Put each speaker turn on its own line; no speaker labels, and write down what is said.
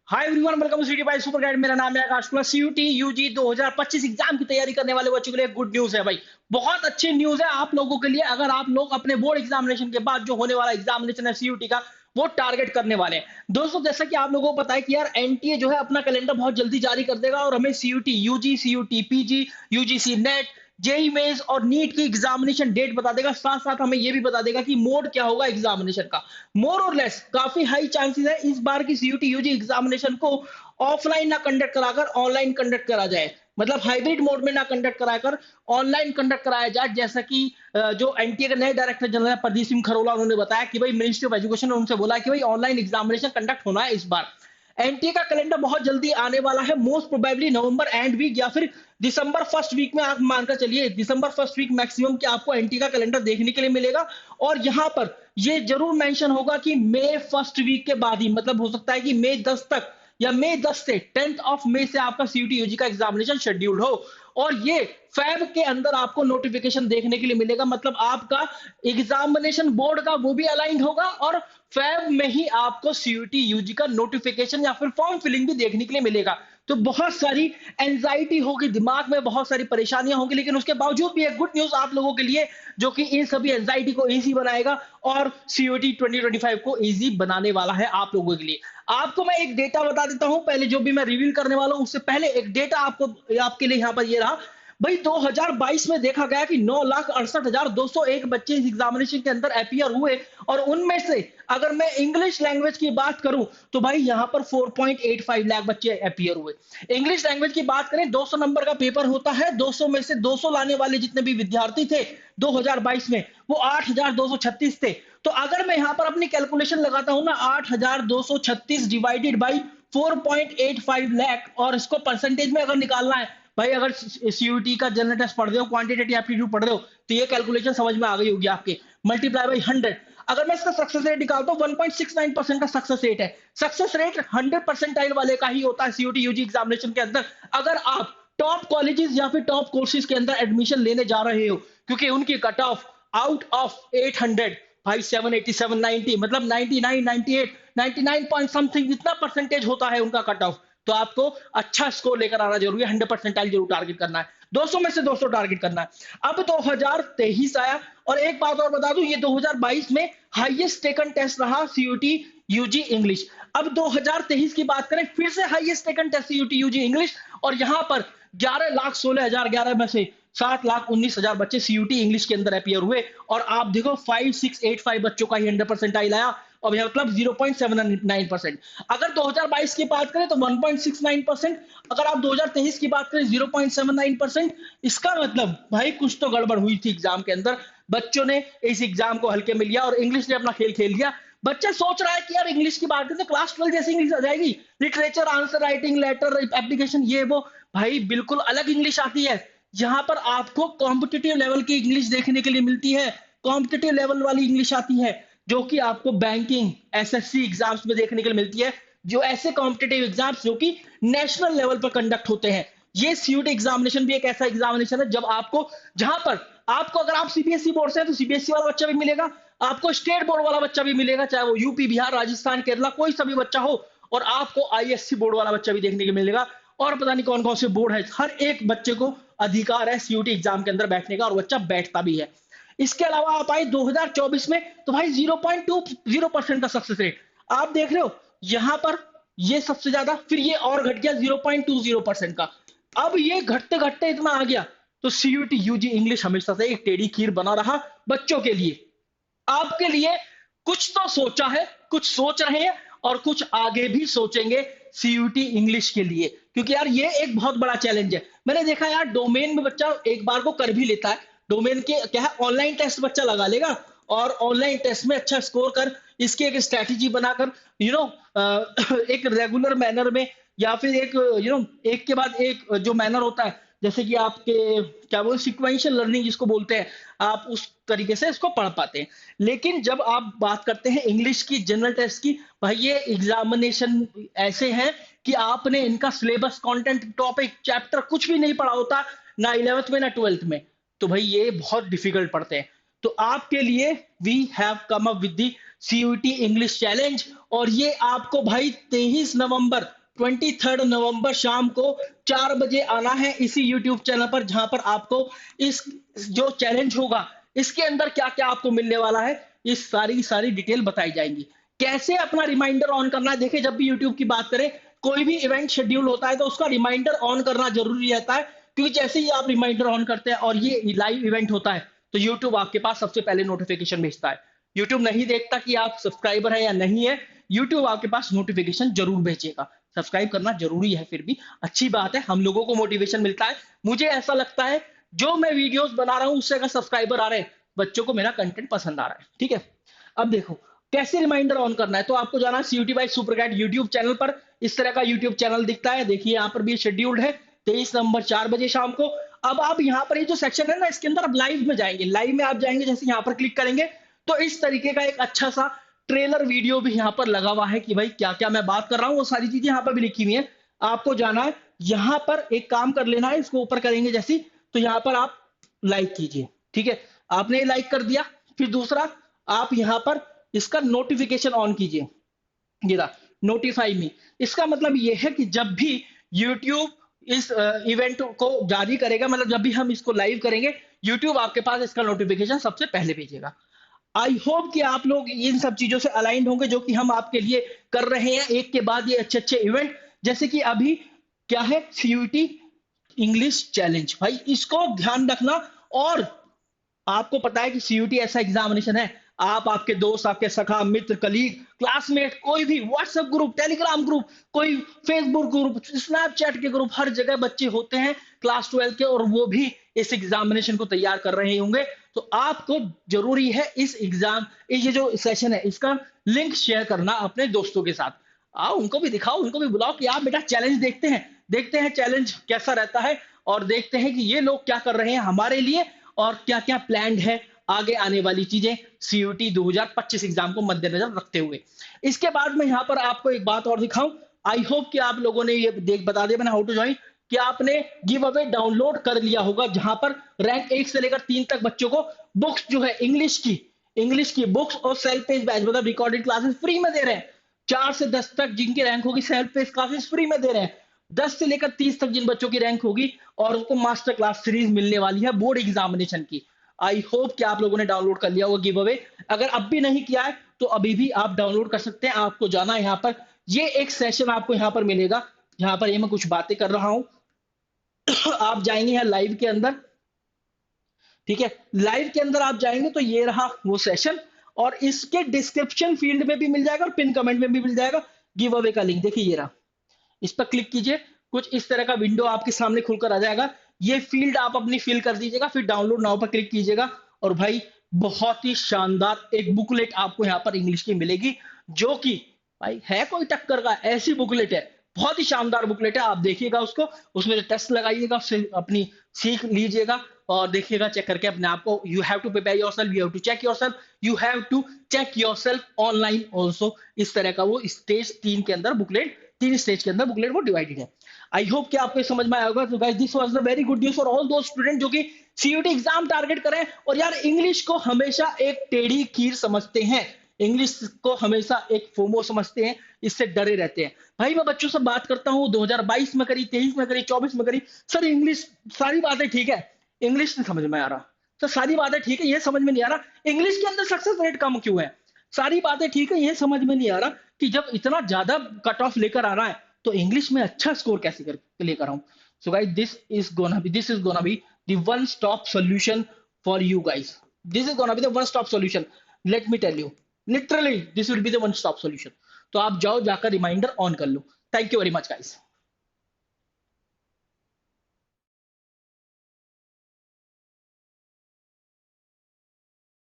Hi everyone, welcome to city by super guide. मेरा नाम है Akash Kumar. CUET UG 2025 exam की तैयारी करने वाले बच्चों के लिए गुड न्यूज है भाई। बहुत अच्छी न्यूज है आप लोगों के लिए। अगर आप लोग अपने बोर्ड एग्जामिनेशन के बाद जो होने वाला एग्जामिनेशन है सीयूटी का, वो टारगेट करने वाले हैं दोस्तों। जैसा कि आप लोगों को पता है कि यार एनटीए जो है अपना कैलेंडर बहुत जल्दी जारी कर देगा और हमें CUET UG, CUET PG, UGC NET, JEE Mains और नीट की एग्जामिनेशन डेट बता देगा। साथ साथ हमें यह भी बता देगा कि मोड क्या होगा एग्जामिनेशन का। मोर और लेस काफी हाई चांसेस है इस बार की सीयूटी यूजी एग्जामिनेशन को ऑफलाइन ना कंडक्ट कराकर ऑनलाइन कंडक्ट करा जाए। मतलब हाइब्रिड मोड में ना कंडक्ट कराकर ऑनलाइन कंडक्ट कराया जाए। जैसा कि जो एनटीए के नए डायरेक्टर जनरल है प्रदीप सिंह खरोला, उन्होंने बताया कि भाई मिनिस्ट्री ऑफ एजुकेशन ने उनसे बोला कि भाई ऑनलाइन एग्जामिनेशन कंडक्ट होना है इस बार। एनटीए का कैलेंडर बहुत जल्दी आने वाला है, most probably November end week या फिर दिसंबर फर्स्ट वीक में। आप मानकर चलिए दिसंबर फर्स्ट वीक मैक्सिमम कि आपको एनटीए का कैलेंडर देखने के लिए मिलेगा। और यहां पर ये जरूर मेंशन होगा कि मई फर्स्ट वीक के बाद ही, मतलब हो सकता है कि मई 10 तक या मई 10 से 10th ऑफ मई से आपका सीयूटी यूजी का एग्जामिनेशन शेड्यूल्ड हो। और ये फैब के अंदर आपको नोटिफिकेशन देखने के लिए मिलेगा। मतलब आपका एग्जामिनेशन बोर्ड का वो भी अलाइंड होगा और फैब में ही आपको सीयूटी यूजी का नोटिफिकेशन या फिर फॉर्म फिलिंग भी देखने के लिए मिलेगा। तो बहुत सारी एंजाइटी होगी दिमाग में, बहुत सारी परेशानियां होंगी, लेकिन उसके बावजूद भी एक गुड न्यूज आप लोगों के लिए जो कि इन सभी एंजाइटी को इजी बनाएगा और सीयूटी 2025 को इजी बनाने वाला है आप लोगों के लिए। आपको मैं एक डेटा बता देता हूं पहले, जो भी मैं रिवील करने वाला हूं उससे पहले एक डेटा आपको आपके लिए यहां पर ये रहा भाई। 2022 में देखा गया कि 9,68,201 बच्चे इस एग्जामिनेशन के अंदर अपियर हुए और उनमें से अगर मैं इंग्लिश लैंग्वेज की बात करूं तो भाई यहां पर 4.85 लाख बच्चे अपियर हुए। इंग्लिश लैंग्वेज की बात करें, 200 नंबर का पेपर होता है, 200 में से 200 लाने वाले जितने भी विद्यार्थी थे 2022 में वो 8,236 थे। तो अगर मैं यहां पर अपनी कैलकुलेशन लगाता हूं ना, 8,236 डिवाइडेड बाई 4.85 लाख और इसको परसेंटेज में अगर निकालना है भाई, अगर सीयूटी का जनरल टेस्ट पढ़ रहे हो, क्वांटिटेटिव एप्टीट्यूड पढ़ रहे हो, तो ये कैलकुलेशन समझ में आ गई होगी आपके। Multiply by 100। अगर मैं इसका सक्सेस रेट निकालता हूं 1.69% का सक्सेस रेट है। सक्सेस रेट 100 परसेंटाइल वाले का ही होता है सीयूटी यूजी एग्जामिनेशन के अंदर। अगर आप टॉप कॉलेजेस या फिर टॉप कोर्सेज के अंदर एडमिशन लेने जा रहे हो, क्योंकि उनकी कट ऑफ आउट ऑफ 800 भाई 780 790 मतलब 99 98 99 पॉइंट समथिंग इतना परसेंटेज होता है उनका कट ऑफ। तो आपको अच्छा स्कोर लेकर आना जरूरी है, 100 परसेंटाइल जरूर टारगेट करना है, 200 में से 200 टारगेट करना है। अब 2023 आया और एक बात और बता दूं, ये 2022 में हाईएस्ट टेकन टेस्ट रहा सीयूटी यूजी इंग्लिश। अब 2023 की बात करें, फिर से highest taken test CUET UG English और यहां पर 11,16,011 में से 7,19,000 बच्चे सीयूटी इंग्लिश के अंदर अपियर हुए। और आप देखो 5685 बच्चों का ही 100 परसेंटाइल आया और मतलब 0.79%। अगर 2022 की बात करें तो 1.69%। अगर आप 2023 की बात करें 0.79%। इसका मतलब भाई कुछ तो गड़बड़ हुई थी एग्जाम के अंदर। बच्चों ने इस एग्जाम को हल्के में लिया और इंग्लिश ने अपना खेल खेल दिया। बच्चा सोच रहा है कि यार इंग्लिश की बात करें तो क्लास 12 जैसी इंग्लिश आ जाएगी, literature, answer writing, letter, application, ये वो। भाई बिल्कुल अलग इंग्लिश आती है। यहाँ पर आपको कॉम्पिटिटिव लेवल की इंग्लिश देखने के लिए मिलती है। कॉम्पिटिटिव लेवल वाली इंग्लिश आती है जो कि आपको बैंकिंग, एसएससी एग्जाम्स में देखने के लिए मिलती है, जो ऐसे कॉम्पिटिटिव एग्जाम्स जो कि नेशनल लेवल पर कंडक्ट होते हैं। ये सीयूटी एग्जामिनेशन भी एक ऐसा एग्जामिनेशन है जब आपको, जहां पर आपको, अगर आप सीबीएसई बोर्ड से हैं तो सीबीएसई वाला बच्चा भी मिलेगा, आपको स्टेट बोर्ड वाला बच्चा भी मिलेगा, चाहे वो यूपी, बिहार, राजस्थान, केरला कोई सा भी बच्चा हो, और आपको आईएससी बोर्ड वाला बच्चा भी देखने को मिलेगा। और पता नहीं कौन कौन से बोर्ड है, हर एक बच्चे को अधिकार है सीयूटी एग्जाम के अंदर बैठने का और बच्चा बैठता भी है। इसके अलावा आप आए 2024 में तो भाई 0.20% का सक्सेस रेट आप देख रहे हो यहां पर, ये सबसे ज्यादा। फिर ये और घट गया 0.20% का। अब ये घटते घटते इतना आ गया। तो सीयूटी यूजी इंग्लिश हमेशा से एक टेढ़ी खीर बना रहा बच्चों के लिए। आपके लिए कुछ तो सोचा है, कुछ सोच रहे हैं और कुछ आगे भी सोचेंगे सीयूटी इंग्लिश के लिए, क्योंकि यार ये एक बहुत बड़ा चैलेंज है। मैंने देखा यार डोमेन में बच्चा एक बार को कर भी लेता है। डोमेन के क्या है, ऑनलाइन टेस्ट बच्चा लगा लेगा और ऑनलाइन टेस्ट में अच्छा स्कोर कर इसकी एक स्ट्रैटेजी बनाकर एक रेगुलर मैनर में या फिर एक एक के बाद एक जो मैनर होता है, जैसे कि आपके क्या बोल सिक्वेंशियल लर्निंग जिसको बोलते हैं, आप उस तरीके से इसको पढ़ पाते हैं। लेकिन जब आप बात करते हैं इंग्लिश की जनरल टेस्ट की, भाई ये एग्जामिनेशन ऐसे हैं कि आपने इनका सिलेबस, कंटेंट, टॉपिक, चैप्टर कुछ भी नहीं पढ़ा होता, ना 11th में ना 12th में। तो भाई ये बहुत डिफिकल्ट पढ़ते हैं। तो आपके लिए we have come up with the CUET English challenge. और ये आपको भाई 23 नवंबर शाम को 4 बजे आना है इसी यूट्यूब चैनल पर, जहां पर आपको इस जो चैलेंज होगा इसके अंदर क्या क्या आपको मिलने वाला है, इस सारी डिटेल बताई जाएंगी। कैसे अपना रिमाइंडर ऑन करना है, देखिए जब भी यूट्यूब की बात करें, कोई भी इवेंट शेड्यूल होता है तो उसका रिमाइंडर ऑन करना जरूरी रहता है, क्योंकि जैसे ही आप रिमाइंडर ऑन करते हैं और ये लाइव इवेंट होता है तो यूट्यूब आपके पास सबसे पहले नोटिफिकेशन भेजता है। यूट्यूब नहीं देखता कि आप सब्सक्राइबर है या नहीं है, यूट्यूब आपके पास नोटिफिकेशन जरूर भेजेगा। सब्सक्राइब करना जरूरी है, फिर भी अच्छी बात है, हम लोगों को मोटिवेशन मिलता है। मुझे ऐसा लगता है जो मैं वीडियोस बना रहा हूं उससे अगर सब्सक्राइबर आ रहे हैं, बच्चों को मेरा कंटेंट पसंद आ रहा है, ठीक है। अब देखो कैसे रिमाइंडर ऑन करना है, तो आपको जाना है CUET by super guide YouTube channel पर। इस तरह का यूट्यूब चैनल दिखता है, देखिए यहाँ पर भी शेड्यूल्ड है 23 नवंबर 4 बजे शाम को। अब आप यहाँ पर ये जो सेक्शन है ना, इसके अंदर आप लाइव में जाएंगे, लाइव में आप जाएंगे, जैसे यहाँ पर क्लिक करेंगे तो इस तरीके का एक अच्छा सा ट्रेलर वीडियो भी यहाँ पर लगा हुआ है कि भाई क्या क्या मैं बात कर रहा हूँ, वो सारी चीजें यहाँ पर भी लिखी हुई है। आपको जाना है यहाँ पर, एक काम कर लेना है, इसको ऊपर करेंगे जैसी, तो यहाँ पर आप लाइक कीजिए, ठीक है। आपने लाइक कर दिया, फिर दूसरा आप यहाँ पर इसका नोटिफिकेशन ऑन कीजिए, ये रहा नोटिफाई मी। इसका मतलब ये है कि जब भी YouTube इस इवेंट को जारी करेगा, मतलब जब भी हम इसको लाइव करेंगे, YouTube आपके पास इसका नोटिफिकेशन सबसे पहले भेजेगा। आई होप कि आप लोग इन सब चीजों से अलाइंड होंगे जो कि हम आपके लिए कर रहे हैं, एक के बाद ये अच्छे अच्छे इवेंट, जैसे कि अभी क्या है सीयूटी इंग्लिश चैलेंज, भाई इसको ध्यान रखना। और आपको पता है कि सीयूटी ऐसा एग्जामिनेशन है, आप, आपके दोस्त, आपके सखा, मित्र, कलीग, क्लासमेट, कोई भी व्हाट्सएप ग्रुप, टेलीग्राम ग्रुप, कोई फेसबुक ग्रुप, स्नैपचैट के ग्रुप, हर जगह बच्चे होते हैं क्लास 12 के, और वो भी इस एग्जामिनेशन को तैयार कर रहे होंगे। तो आपको जरूरी है इस एग्जाम, ये जो सेशन है इसका लिंक शेयर करना अपने दोस्तों के साथ। आओ उनको भी दिखाओ, उनको भी बुलाओ कि आप बेटा चैलेंज देखते हैं चैलेंज कैसा रहता है, और देखते हैं कि ये लोग क्या कर रहे हैं हमारे लिए, और क्या क्या प्लान है आगे आने वाली चीजें सीयूटी 2025 एग्जाम को मद्देनजर रखते हुए। इसके बाद में यहाँ पर आपको एक बात और दिखाऊं, आई होप कि आप लोगों ने ये बता दिया मैंने हाउ टू ज्वाइन, कि आपने गिव अवे डाउनलोड कर लिया होगा, जहां पर रैंक 1 से लेकर 3 तक बच्चों को बुक्स जो है इंग्लिश की बुक्स और सेल्फ पेज बैच, मतलब रिकॉर्डेड क्लासेस फ्री में दे रहे हैं। 4 से 10 तक जिनकी रैंक होगी सेल्फ पेज क्लासेस फ्री में दे रहे हैं। 10 से लेकर 30 तक जिन बच्चों की रैंक होगी और उनको मास्टर क्लास सीरीज मिलने वाली है बोर्ड एग्जामिनेशन की। आई होप कि आप लोगों ने डाउनलोड कर लिया होगा गिव अवे। अगर अब भी नहीं किया है तो अभी भी आप डाउनलोड कर सकते हैं। आपको जाना है यहाँ पर, ये एक सेशन आपको यहाँ पर मिलेगा, यहाँ पर ये मैं कुछ बातें कर रहा हूं। आप जाएंगे यहाँ लाइव के अंदर, ठीक है, लाइव के अंदर आप जाएंगे तो ये रहा वो सेशन, और इसके डिस्क्रिप्शन फील्ड में भी मिल जाएगा और पिन कमेंट में भी मिल जाएगा गिव अवे का लिंक। देखिए ये रहा, इस पर क्लिक कीजिए, कुछ इस तरह का विंडो आपके सामने खुलकर आ जाएगा। ये फील्ड आप अपनी फिल कर दीजिएगा, फिर डाउनलोड नाउ पर क्लिक कीजिएगा, और भाई बहुत ही शानदार एक बुकलेट आपको यहाँ पर इंग्लिश की मिलेगी, जो कि भाई है कोई टक्कर का, ऐसी बुकलेट है, बहुत ही शानदार बुकलेट है। आप देखिएगा उसको, उसमें टेस्ट लगाइएगा, उससे अपनी सीख लीजिएगा और देखिएगा चेक करके अपने आप को। You have to prepare yourself, you have to check yourself, you have to check yourself online also. इस तरह का वो स्टेज 3 के अंदर बुकलेट, 3 स्टेज के अंदर बुकलेट वो डिवाइडेड है। आई होप कि आपको समझ में आया होगा। तो guys this was the very good news for all those student जो कि सीयूटी एग्जाम टारगेट करें, और यार इंग्लिश को हमेशा एक टेढ़ी खीर समझते हैं, इंग्लिश को हमेशा एक फोमो समझते हैं, इससे डरे रहते हैं। भाई मैं बच्चों से बात करता हूँ, 2022 में करी, 23 में करी, 24 में करी, सर इंग्लिश सारी बातें ठीक है, इंग्लिश नहीं समझ में आ रहा। सर सारी बातें ठीक है, ये समझ में नहीं आ रहा इंग्लिश के अंदर सक्सेस रेट कम क्यों है। सारी बातें ठीक है, ये समझ में नहीं आ रहा कि जब इतना ज्यादा कट ऑफ लेकर आ रहा है तो इंग्लिश में अच्छा स्कोर कैसे लेकर आऊं। So guys this is gonna be the one stop solution for you guys. This is gonna be the one stop solution, let me tell you, literally this will be the one stop solution. तो आप जाओ, जाकर reminder on कर लो। Thank you very much guys.